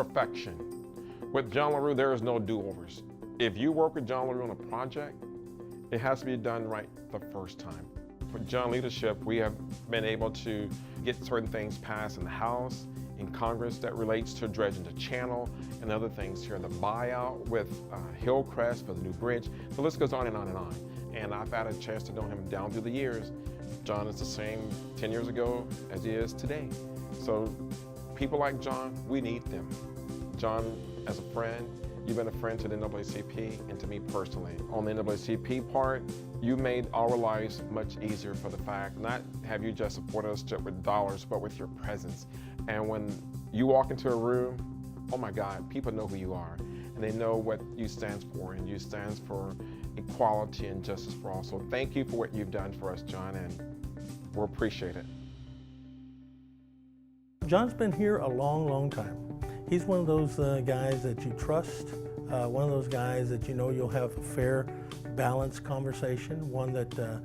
perfection. With John LaRue, there is no do-overs. If you work with John LaRue on a project, it has to be done right the first time. With John leadership, we have been able to get certain things passed in the House, in Congress that relates to dredging the channel and other things here. The buyout with Hillcrest for the new bridge. The list goes on and on and on. And I've had a chance to know him down through the years. John is the same 10 years ago as he is today. So people like John, we need them. John, as a friend, you've been a friend to the NAACP and to me personally. On the NAACP part, you made our lives much easier for the fact, not have you just supported us just with dollars, but with your presence. And when you walk into a room, oh my God, people know who you are. And they know what you stand for, and you stand for equality and justice for all. So thank you for what you've done for us, John, and we'll appreciate it. John's been here a long, long time. He's one of those guys that you trust, one of those guys that you know you'll have a fair, balanced conversation, one that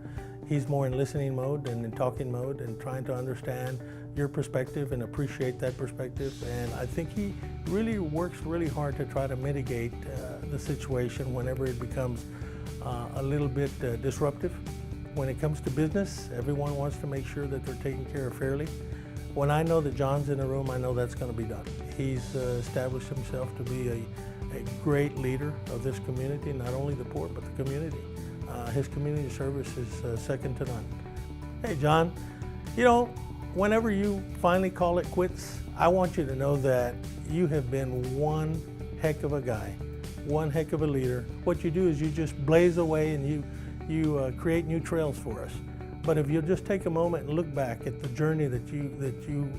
he's more in listening mode than in talking mode and trying to understand your perspective and appreciate that perspective. And I think he really works really hard to try to mitigate the situation whenever it becomes a little bit disruptive. When it comes to business, everyone wants to make sure that they're taken care of fairly. When I know that John's in the room, I know that's going to be done. He's established himself to be a great leader of this community, not only the port, but the community. His community service is second to none. Hey, John, you know, whenever you finally call it quits, I want you to know that you have been one heck of a guy, one heck of a leader. What you do is you just blaze away and you create new trails for us. But if you'll just take a moment and look back at the journey that you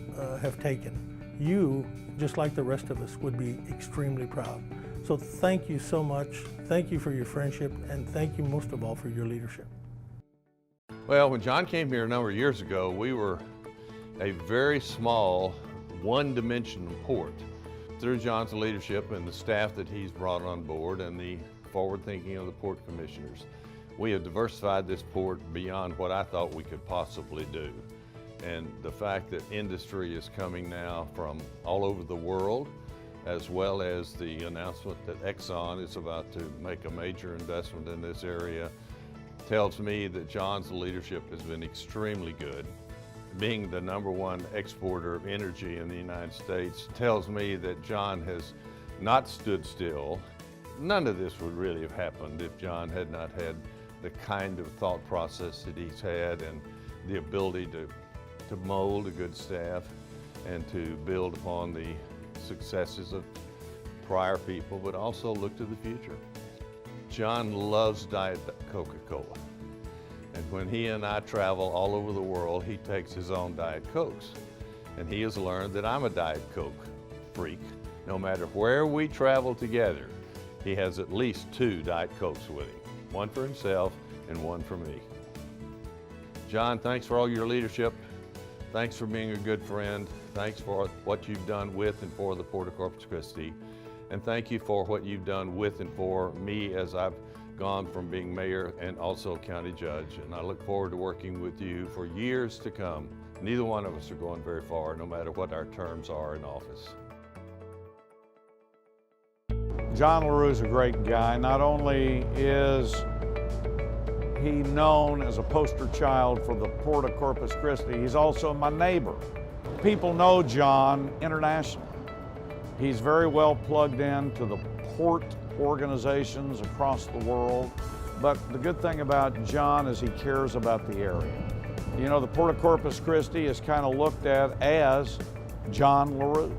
have taken, you, just like the rest of us, would be extremely proud. So thank you so much. Thank you for your friendship, and thank you most of all for your leadership. Well, when John came here a number of years ago, we were a very small, one-dimensional port. Through John's leadership and the staff that he's brought on board and the forward thinking of the port commissioners, we have diversified this port beyond what I thought we could possibly do. And the fact that industry is coming now from all over the world, as well as the announcement that Exxon is about to make a major investment in this area, tells me that John's leadership has been extremely good. Being the #1 exporter of energy in the United States tells me that John has not stood still. None of this would really have happened if John had not had the kind of thought process that he's had and the ability to mold a good staff and to build upon the successes of prior people, but also look to the future. John loves Diet Coca-Cola. And when he and I travel all over the world, he takes his own Diet Cokes. And he has learned that I'm a Diet Coke freak. No matter where we travel together, he has at least 2 Diet Cokes with him. One for himself and one for me. John, thanks for all your leadership. Thanks for being a good friend. Thanks for what you've done with and for the Port of Corpus Christi. And thank you for what you've done with and for me as I've gone from being mayor and also county judge. And I look forward to working with you for years to come. Neither one of us are going very far, no matter what our terms are in office. John LaRue is a great guy. Not only is he known as a poster child for the Port of Corpus Christi, he's also my neighbor. People know John internationally. He's very well plugged into the port organizations across the world. But the good thing about John is he cares about the area. You know, the Port of Corpus Christi is kind of looked at as John LaRue.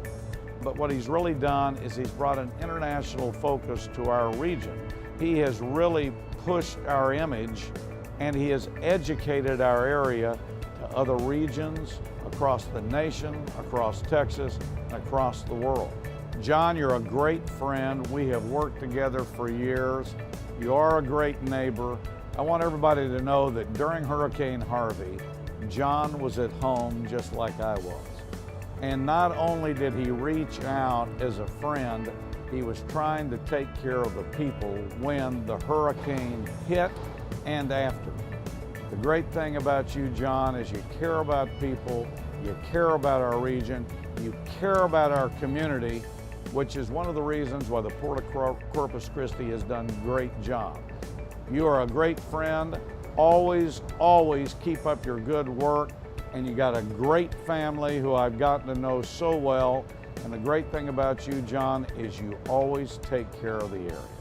But what he's really done is he's brought an international focus to our region. He has really pushed our image, and he has educated our area to other regions across the nation, across Texas, and across the world. John, you're a great friend. We have worked together for years. You are a great neighbor. I want everybody to know that during Hurricane Harvey, John was at home just like I was. And not only did he reach out as a friend, he was trying to take care of the people when the hurricane hit and after. The great thing about you, John, is you care about people, you care about our region, you care about our community, which is one of the reasons why the Port of Corpus Christi has done a great job. You are a great friend. Always, always keep up your good work. And you got a great family who I've gotten to know so well. And the great thing about you, John, is you always take care of the area.